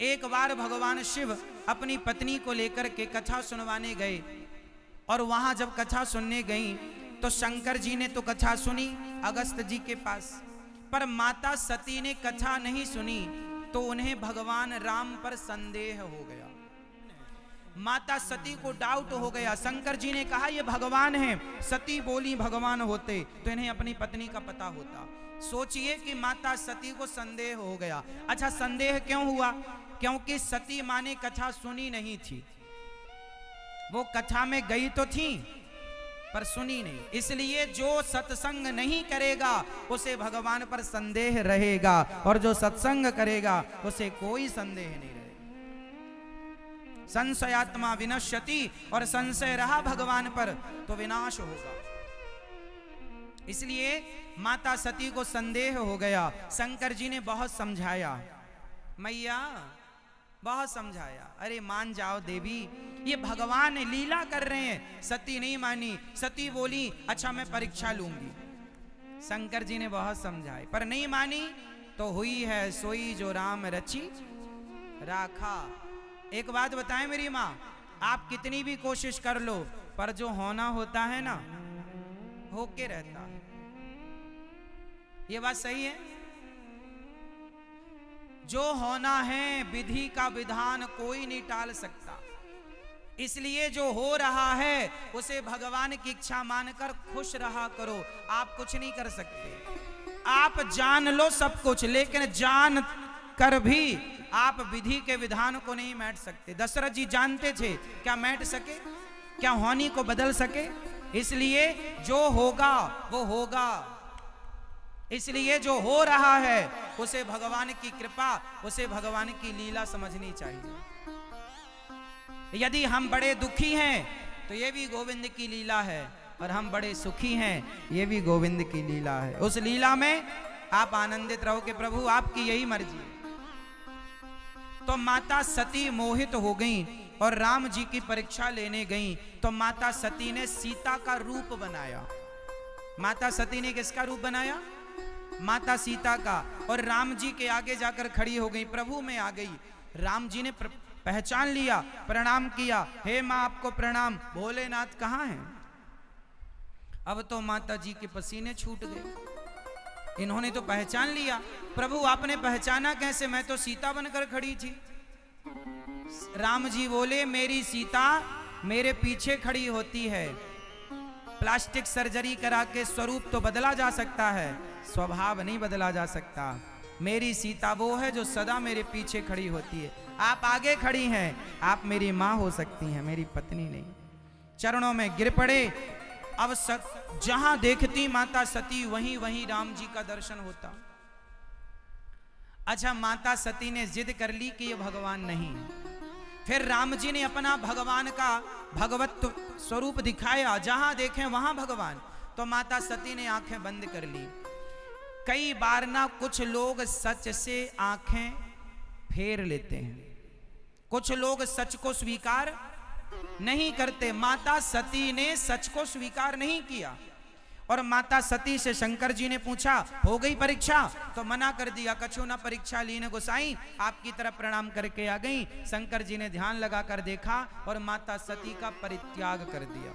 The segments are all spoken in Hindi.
एक बार भगवान शिव अपनी पत्नी को लेकर के कथा सुनवाने गए, और वहां जब कथा सुनने गई तो शंकर जी ने तो कथा सुनी अगस्त जी के पास, पर माता सती ने कथा नहीं सुनी, तो उन्हें भगवान राम पर संदेह हो गया। माता सती को डाउट हो गया। शंकर जी ने कहा ये भगवान हैं, सती बोली भगवान होते तो इन्हें अपनी पत्नी का पता होता। सोचिए कि माता सती को संदेह हो गया। अच्छा, संदेह क्यों हुआ? क्योंकि सती माँ ने कथा सुनी नहीं थी। वो कथा में गई तो थी पर सुनी नहीं, इसलिए जो सत्संग नहीं करेगा उसे भगवान पर संदेह रहेगा, और जो सत्संग करेगा उसे कोई संदेह नहीं रहेगा। संशयात्मा विनश्यति, और संशय रहा भगवान पर तो विनाश होगा। इसलिए माता सती को संदेह हो गया। शंकर जी ने बहुत समझाया, मैया बहुत समझाया, अरे मान जाओ देवी, ये भगवान लीला कर रहे हैं। सती नहीं मानी। सती बोली अच्छा मैं परीक्षा लूंगी। शंकर जी ने बहुत समझाए पर नहीं मानी, तो हुई है सोई जो राम रची राखा। एक बात बताएं मेरी माँ, आप कितनी भी कोशिश कर लो पर जो होना होता है ना, होके रहता है। ये बात सही है। जो होना है विधि का विधान कोई नहीं टाल सकता, इसलिए जो हो रहा है उसे भगवान की इच्छा मानकर खुश रहा करो। आप कुछ नहीं कर सकते। आप जान लो सब कुछ, लेकिन जान कर भी आप विधि के विधान को नहीं मैट सकते। दशरथ जी जानते थे, क्या मैट सके? क्या होनी को बदल सके? इसलिए जो होगा वो होगा। इसलिए जो हो रहा है उसे भगवान की कृपा, उसे भगवान की लीला समझनी चाहिए। यदि हम बड़े दुखी हैं तो ये भी गोविंद की लीला है, और हम बड़े सुखी हैं ये भी गोविंद की लीला है। उस लीला में आप आनंदित रहो कि प्रभु आपकी यही मर्जी है। तो माता सती मोहित हो गई और राम जी की परीक्षा लेने गई, तो माता सती ने सीता का रूप बनाया। माता सती ने किसका रूप बनाया? माता सीता का। और राम जी के आगे जाकर खड़ी हो गई, प्रभु में आ गई। राम जी ने पहचान लिया, प्रणाम किया, हे माँ आपको प्रणाम, भोलेनाथ कहाँ हैं? अब तो माता जी के पसीने छूट गए। इन्होंने तो पहचान लिया। प्रभु आपने पहचाना कैसे? मैं तो सीता बनकर खड़ी थी। राम जी बोले मेरी सीता मेरे पीछे खड़ी होती है। प्लास्टिक सर्जरी करा के स्वरूप तो बदला जा सकता है, स्वभाव नहीं बदला जा सकता। मेरी सीता वो है जो सदा मेरे पीछे खड़ी होती है। आप आगे खड़ी हैं, आप मेरी माँ हो सकती हैं, मेरी पत्नी नहीं। चरणों में गिर पड़े। अब जहां देखती माता सती वहीं वहीं राम जी का दर्शन होता। अच्छा, माता सती ने जिद कर ली कि ये भगवान नहीं। फिर राम जी ने अपना भगवान का भगवत स्वरूप दिखाया, जहां देखें वहां भगवान। तो माता सती ने आंखें बंद कर ली। कई बार ना कुछ लोग सच से आंखें फेर लेते हैं, कुछ लोग सच को स्वीकार नहीं करते। माता सती ने सच को स्वीकार नहीं किया, और माता सती से शंकर जी ने पूछा हो गई परीक्षा? तो मना कर दिया, कछु ना परीक्षा लीन गोसाई, आपकी तरफ प्रणाम करके आ गई। शंकर जी ने ध्यान लगाकर देखा और माता सती का परित्याग कर दिया।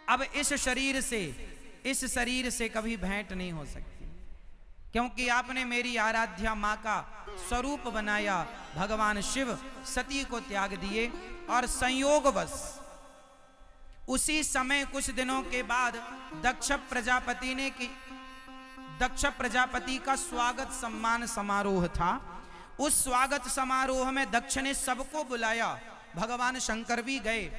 अब इस शरीर से कभी भेंट नहीं हो सकती, क्योंकि आपने मेरी आराध्या माँ का स्वरूप बनाया। भगवान शिव सती को त्याग दिए, और संयोगवश उसी समय कुछ दिनों के बाद दक्ष प्रजापति का स्वागत सम्मान समारोह था। उस स्वागत समारोह में दक्ष ने सबको बुलाया, भगवान शंकर भी गए।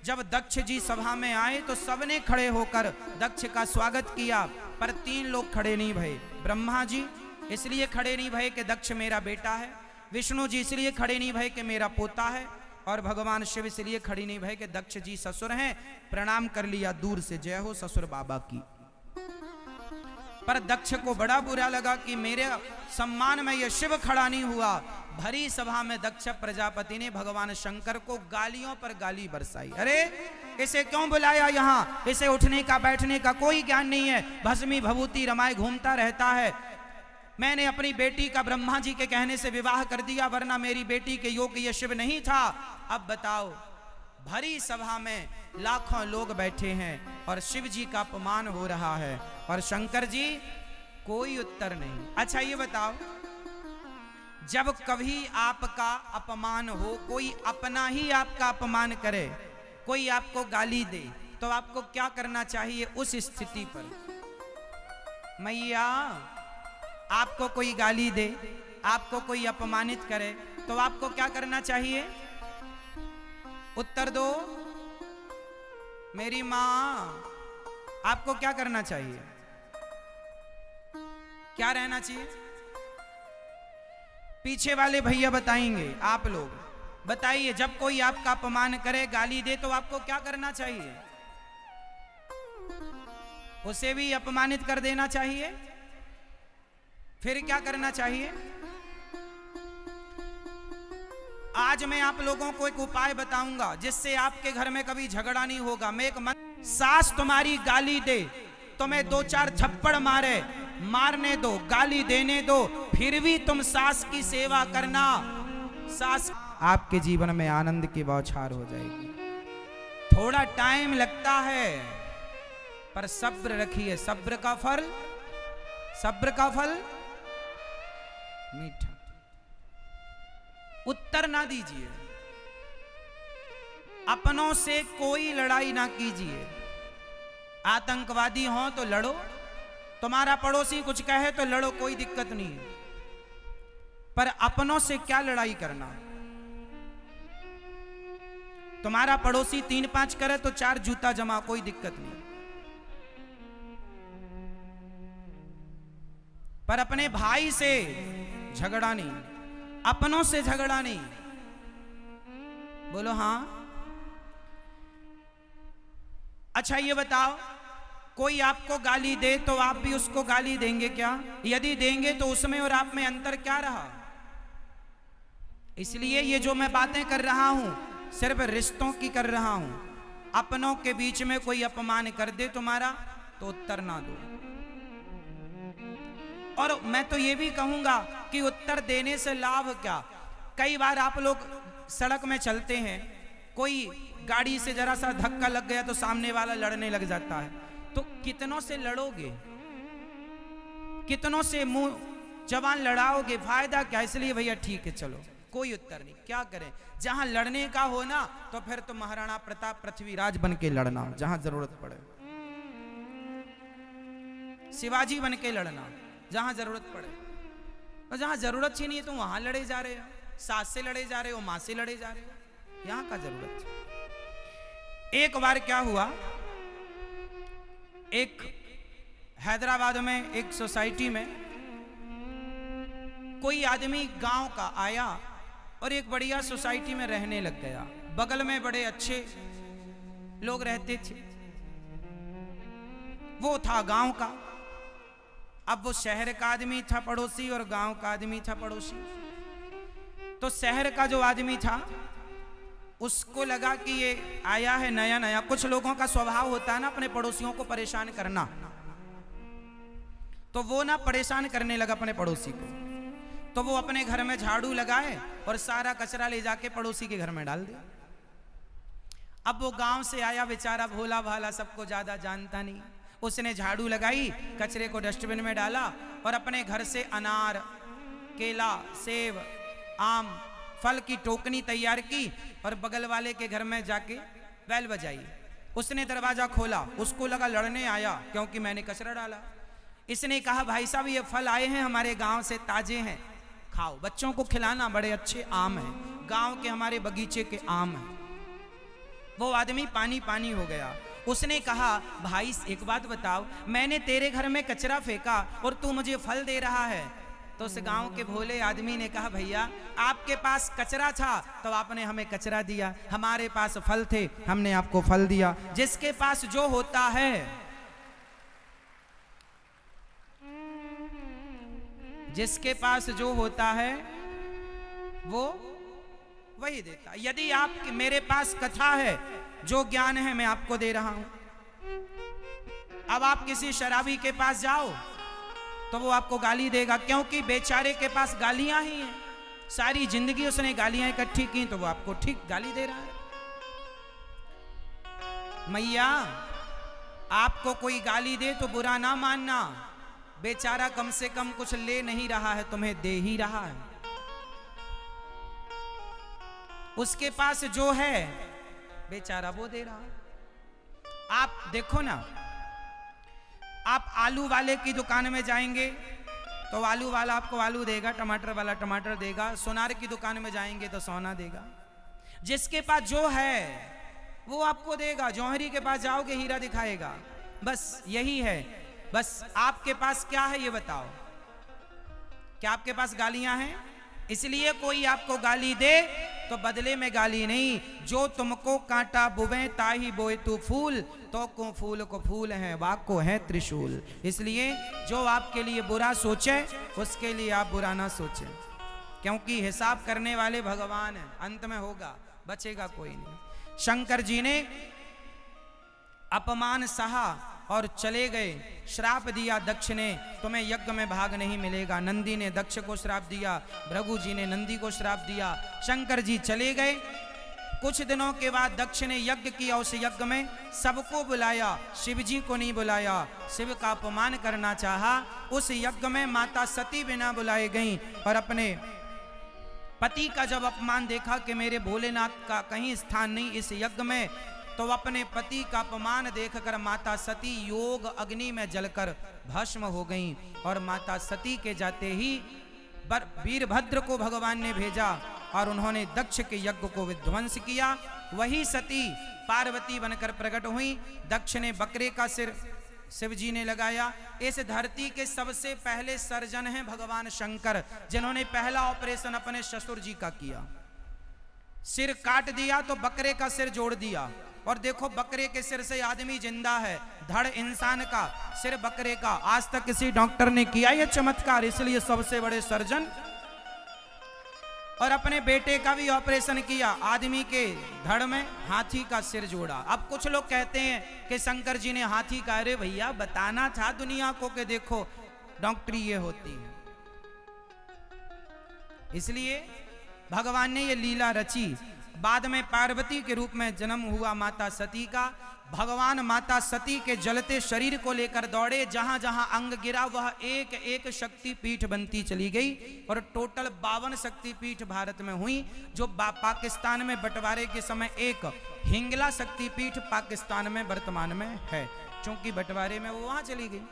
जब दक्ष जी सभा में आए तो सबने खड़े होकर दक्ष का स्वागत किया, पर 3 लोग खड़े नहीं भये। ब्रह्मा जी इसलिए खड़े नहीं भये कि दक्ष मेरा बेटा है, विष्णु जी इसलिए खड़े नहीं भये कि मेरा पोता है, और भगवान शिव इसलिए खड़ी नहीं भये कि दक्ष जी ससुर हैं। प्रणाम कर लिया दूर से, जय हो ससुर बाबा की। पर दक्ष को बड़ा बुरा लगा कि मेरे सम्मान में यह शिव खड़ा नहीं हुआ। भरी सभा में दक्ष प्रजापति ने भगवान शंकर को गालियों पर गाली बरसाई। अरे इसे क्यों बुलाया यहाँ? इसे उठने का बैठने का कोई ज्ञान नहीं है, भस्मी भभूति रमाए घूमता रहता है। मैंने अपनी बेटी का ब्रह्मा जी के कहने से विवाह कर दिया, वरना मेरी बेटी के योग ये शिव नहीं था। अब बताओ, भरी सभा में लाखों लोग बैठे हैं और शिव जी का अपमान हो रहा है और शंकर जी कोई उत्तर नहीं। अच्छा ये बताओ, जब कभी आपका अपमान हो, कोई अपना ही आपका अपमान करे, कोई आपको गाली दे, तो आपको क्या करना चाहिए उस स्थिति पर? मैया, आपको कोई गाली दे, आपको कोई अपमानित करे, तो आपको क्या करना चाहिए? उत्तर दो मेरी मां, आपको क्या करना चाहिए? क्या रहना चाहिए? पीछे वाले भैया बताएंगे, आप लोग बताइए, जब कोई आपका अपमान करे, गाली दे, तो आपको क्या करना चाहिए? उसे भी अपमानित कर देना चाहिए? फिर क्या करना चाहिए? आज मैं आप लोगों को एक उपाय बताऊंगा जिससे आपके घर में कभी झगड़ा नहीं होगा। मैं एक सास तुम्हारी गाली दे, तुम्हें 2-4 थप्पड़ मारे, मारने दो, गाली देने दो, फिर भी तुम सास की सेवा करना, सास आपके जीवन में आनंद की बौछार हो जाएगी। थोड़ा टाइम लगता है, पर सब्र रखिए, सब्र का फल मीठा। उत्तर ना दीजिए, अपनों से कोई लड़ाई ना कीजिए। आतंकवादी हो तो लड़ो, तुम्हारा पड़ोसी कुछ कहे तो लड़ो, कोई दिक्कत नहीं है, पर अपनों से क्या लड़ाई करना? तुम्हारा पड़ोसी 3-5 करे तो 4 जूता जमा, कोई दिक्कत नहीं, पर अपने भाई से झगड़ा नहीं, अपनों से झगड़ा नहीं। बोलो हाँ। अच्छा ये बताओ, कोई आपको गाली दे तो आप भी उसको गाली देंगे क्या? यदि देंगे तो उसमें और आप में अंतर क्या रहा? इसलिए ये जो मैं बातें कर रहा हूं, सिर्फ रिश्तों की कर रहा हूं। अपनों के बीच में कोई अपमान कर दे तुम्हारा, तो उत्तर ना दो। और मैं तो ये भी कहूंगा कि उत्तर देने से लाभ क्या? कई बार आप लोग सड़क में चलते हैं, कोई गाड़ी से जरा सा धक्का लग गया तो सामने वाला लड़ने लग जाता है, तो कितनों से लड़ोगे? कितनों से मुंह जबान लड़ाओगे? फायदा क्या? इसलिए भैया ठीक है, चलो कोई उत्तर नहीं। क्या करें? जहां लड़ने का हो ना, तो फिर तो महाराणा प्रताप पृथ्वीराज बन के लड़ना, जहां जरूरत पड़े, शिवाजी बन के लड़ना जहां जरूरत पड़े। और जहां जरूरत ही नहीं है तो वहां लड़े जा रहे हो, सास से लड़े जा रहे हो, मां से लड़े जा रहे हो, यहां का जरूरत है। एक बार क्या हुआ, एक हैदराबाद में एक सोसाइटी में कोई आदमी गांव का आया और एक बढ़िया सोसाइटी में रहने लग गया। बगल में बड़े अच्छे लोग रहते थे, वो था गांव का। अब वो शहर का आदमी था पड़ोसी और गांव का आदमी था पड़ोसी। तो शहर का जो आदमी था उसको लगा कि ये आया है नया नया, कुछ लोगों का स्वभाव होता है ना अपने पड़ोसियों को परेशान करना, तो वो ना परेशान करने लगा अपने पड़ोसी को। तो वो अपने घर में झाड़ू लगाए और सारा कचरा ले जाके पड़ोसी के घर में डाल दिया। अब वो गांव से आया बेचारा, भोला भाला, सबको ज्यादा जानता नहीं। उसने झाड़ू लगाई, कचरे को डस्टबिन में डाला और अपने घर से अनार, केला, सेब, आम, फल की टोकनी तैयार की और बगल वाले के घर में जाके बैल बजाई। उसने दरवाजा खोला, उसको लगा लड़ने आया क्योंकि मैंने कचरा डाला। इसने कहा भाई साहब ये फल आए हैं हमारे गांव से, ताजे हैं, खाओ, बच्चों को खिलाना, बड़े अच्छे आम हैं, गांव के हमारे बगीचे के आम हैं। वो आदमी पानी पानी हो गया। उसने कहा भाई एक बात बताओ, मैंने तेरे घर में कचरा फेंका और तू मुझे फल दे रहा है। तो उस गांव के भोले आदमी ने कहा भैया आपके पास कचरा था तो आपने हमें कचरा दिया, हमारे पास फल थे हमने आपको फल दिया। जिसके पास जो होता है, जिसके पास जो होता है वो वही देता। यदि आप मेरे पास कथा है, जो ज्ञान है मैं आपको दे रहा हूं। अब आप किसी शराबी के पास जाओ तो वो आपको गाली देगा, क्योंकि बेचारे के पास गालियां ही हैं। सारी जिंदगी उसने गालियां इकट्ठी की, तो वो आपको ठीक गाली दे रहा है। मैया आपको कोई गाली दे तो बुरा ना मानना, बेचारा कम से कम कुछ ले नहीं रहा है, तुम्हें दे ही रहा है। उसके पास जो है बेचारा वो दे रहा है। आप देखो ना, आप आलू वाले की दुकान में जाएंगे तो आलू वाला आपको आलू देगा, टमाटर वाला टमाटर देगा, सोनार की दुकान में जाएंगे तो सोना देगा। जिसके पास जो है वो आपको देगा। जौहरी के पास जाओगे हीरा दिखाएगा। बस यही है। बस आपके पास क्या है ये बताओ? क्या आपके पास गालियां हैं? इसलिए कोई आपको गाली दे तो बदले में गाली नहीं, जो तुमको कांटा बुवे ताही बोए तू फूल, तो को फूल को फूल है, वाक को है त्रिशूल। इसलिए जो आपके लिए बुरा सोचे उसके लिए आप बुरा ना सोचें, क्योंकि हिसाब करने वाले भगवान हैं। अंत में होगा, बचेगा कोई नहीं। शंकर जी ने अपमान सहा और चले गए। श्राप दिया दक्ष ने, तुम्हें यज्ञ में भाग नहीं मिलेगा। नंदी ने दक्ष को श्राप दिया, भृगु जी ने नंदी को श्राप दिया। शंकर जी चले गए। कुछ दिनों के बाद दक्ष ने यज्ञ किया। उस यज्ञ में सबको बुलाया, शिव जी को नहीं बुलाया। शिव का अपमान करना चाहा। उस यज्ञ में माता सती बिना बुलाए गईं और अपने पति का जब अपमान देखा कि मेरे भोलेनाथ का कहीं स्थान नहीं इस यज्ञ में, तो अपने पति का अपमान देखकर माता सती योग अग्नि में जलकर भस्म हो गईं। और माता सती के जाते ही वीरभद्र को भगवान ने भेजा और उन्होंने दक्ष के यज्ञ को विध्वंस किया। वही सती पार्वती बनकर प्रकट हुई। दक्ष ने बकरे का सिर शिव जी ने लगाया। इस धरती के सबसे पहले सर्जन हैं भगवान शंकर, जिन्होंने पहला ऑपरेशन अपने ससुर जी का किया। सिर काट दिया तो बकरे का सिर जोड़ दिया, और देखो बकरे के सिर से आदमी जिंदा है, धड़ इंसान का, सिर बकरे का। आज तक किसी डॉक्टर ने किया यह चमत्कार, इसलिए सबसे बड़े सर्जन। और अपने बेटे का भी ऑपरेशन किया, आदमी के धड़ में हाथी का सिर जोड़ा। अब कुछ लोग कहते हैं कि शंकर जी ने हाथी का, अरे भैया बताना था दुनिया को कि देखो डॉक्टरी ये होती है। इसलिए भगवान ने ये लीला रची। बाद में पार्वती के रूप में जन्म हुआ माता सती का। भगवान माता सती के जलते शरीर को लेकर दौड़े, जहां जहां अंग गिरा वह एक एक शक्तिपीठ बनती चली गई। और टोटल 52 शक्तिपीठ भारत में हुई, जो पाकिस्तान में बंटवारे के समय एक हिंगला शक्तिपीठ पाकिस्तान में वर्तमान में है, क्योंकि बंटवारे में वो वहां चली गई।